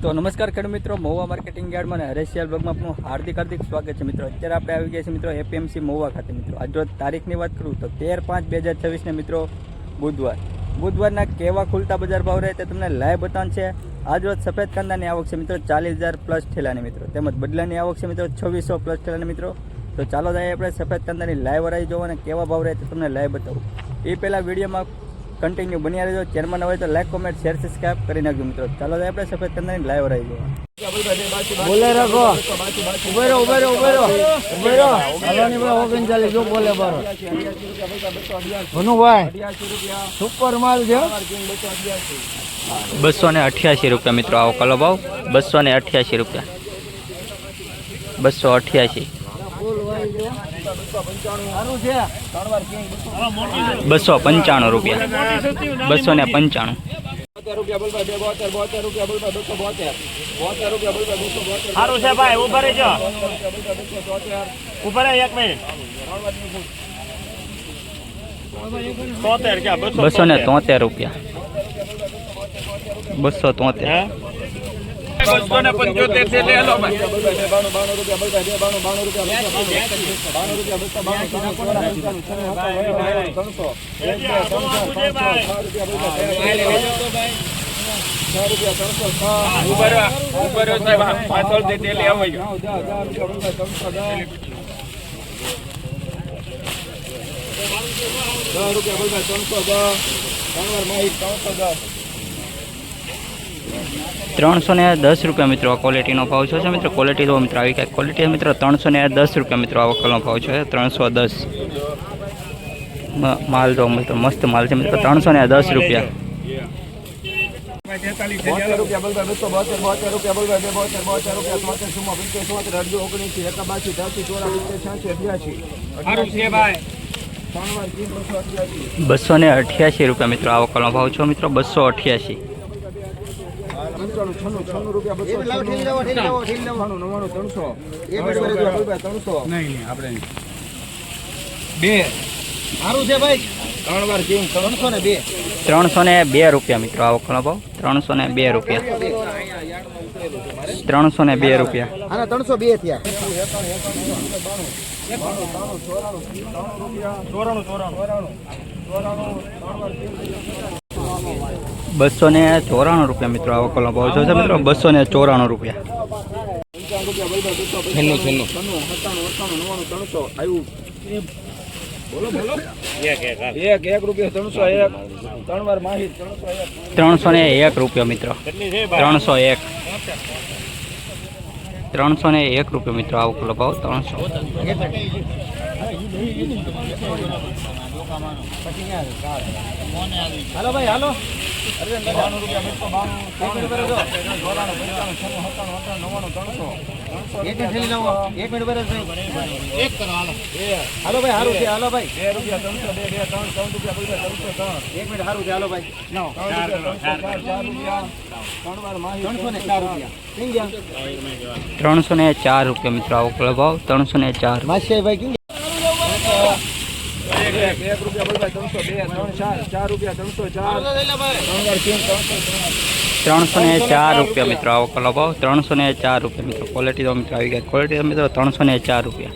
તો નમસ્કાર ખેડૂત મિત્રો, મહુવા માર્કેટિંગ યાર્ડમાં અને હરેશિયાલ બ્લોગમાં આપનું હાર્દિક સ્વાગત છે મિત્રો। અત્યારે આપણે આવી ગયા છે મિત્રો એપીએમસી મહુવા ખાતે મિત્રો। આજ રોજ તારીખની વાત કરું તો 13/5/2026 ને મિત્રો બુધવારના કેવા ખુલતા બજાર ભાવ રહે તે તમને લાઈવ બતાવવાનું છે। આજ રોજ સફેદ કાંદાની આવક છે મિત્રો 40,000 પ્લસ ઠેલાની મિત્રો, તેમજ બદલાની આવક છે મિત્રો 2600 પ્લસ ઠેલાની મિત્રો। તો ચાલો જાય આપણે સફેદ કાંદાની લાઈવ વરાઈ જોવા અને કેવા ભાવ રહે તે તમને લાઈવ બતાવું। એ પહેલાં વિડીયોમાં કન્ટિન્યુ બન્યા રહેજો। ચેનલમાં ન હોય તો લાઈક, કોમેન્ટ, શેર, સબસ્ક્રાઇબ કરી નાખજો મિત્રો। ચાલો જાય આપણે સફેદ કાંદાની લાઈવ વરાઈ જોવા। બોલે રાખો, ઉભેરો હાલોની ભાઈ 39 જો બોલે બારો ભનુભાઈ સુપર માલ છે। 288 રૂપિયા મિત્રો આવો કલો ભાવ 288 રૂપિયા 288 295 રૂપિયા 295 સારું છે ભાઈ, ઉભા રહેજો, ઉભા રહે 1 મિનિટ। 273 રૂપિયા 273 275 से ले लो भाई। 310 રૂપિયા મિત્રો ક્વોલિટીનો ભાવ છે મિત્રો। ક્વોલિટી તો મિત્રો આવી કાંઈક ક્વોલિટી મિત્રો 310 રૂપિયા મિત્રો આવો કલનો ભાવ છે 310 માલ જો મિત્રો મસ્ત માલ છે મિત્રો 310 રૂપિયા 288 રૂપિયા મિત્રો આવો કલનો ભાવ છે મિત્રો 288 302 રૂપિયા મિત્રો આવો કલનો ભાવ 302 રૂપિયા 302 રૂપિયા 302 થયા 294 રૂપિયા મિત્રો આવો કલનો ભાવ છે મિત્રો 294 રૂપિયા 301 રૂપિયા મિત્રો 301 રૂપિયા મિત્રો આવો કલનો ભાવ 300 હાલો ભાઈ હાલો હાલો ભાઈ હારું છે હાલો ભાઈ 304 રૂપિયા મિત્રો આવો કલનો ભાવ 304 માસિયા ભાઈ 304 રૂપિયા મિત્રો આવો કલનો ભાવ 304 રૂપિયા મિત્રો ક્વોલિટી તો મિત્રો આવી ગયા ક્વોલિટી મિત્રો 304 રૂપિયા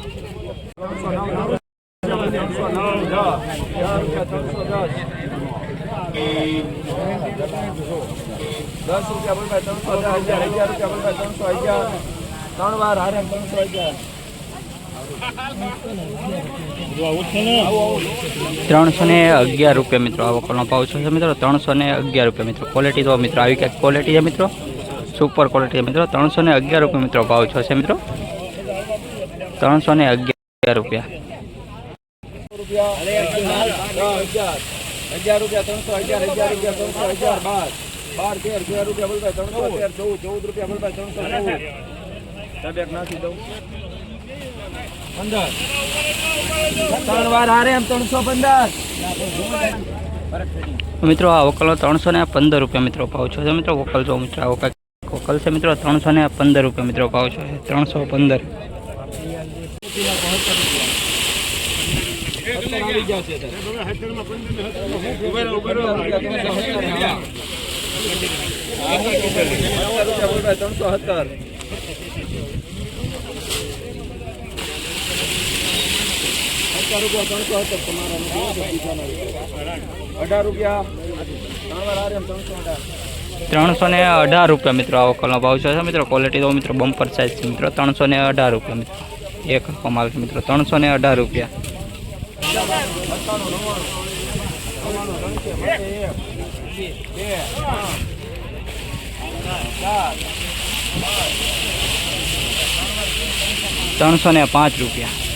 311 રૂપિયા મિત્રો આવો કલનો ભાવ છે મિત્રો 311 રૂપિયા મિત્રો ક્વોલિટી તો મિત્રો આવી કાંઈક ક્વોલિટી છે મિત્રો સુપર ક્વોલિટી છે મિત્રો 311 રૂપિયા મિત્રો ભાવ છે મિત્રો 311 રૂપિયા 315 મિત્રો આ વકલનો 315 રૂપિયા મિત્રો ભાવ છે મિત્રો વકલ જો મિત્રો આવો કાંઈક વકલ છે મિત્રો 315 રૂપિયા મિત્રો ભાવ છે 315 315 ₹318 મિત્રો આવો કલનો ભાવ છે મિત્રો. ક્વોલિટી તો મિત્રો બમ્પર સાઇઝ છે મિત્રો. ₹318 મિત્રો. એક કમાલ છે મિત્રો. ₹318. ₹305.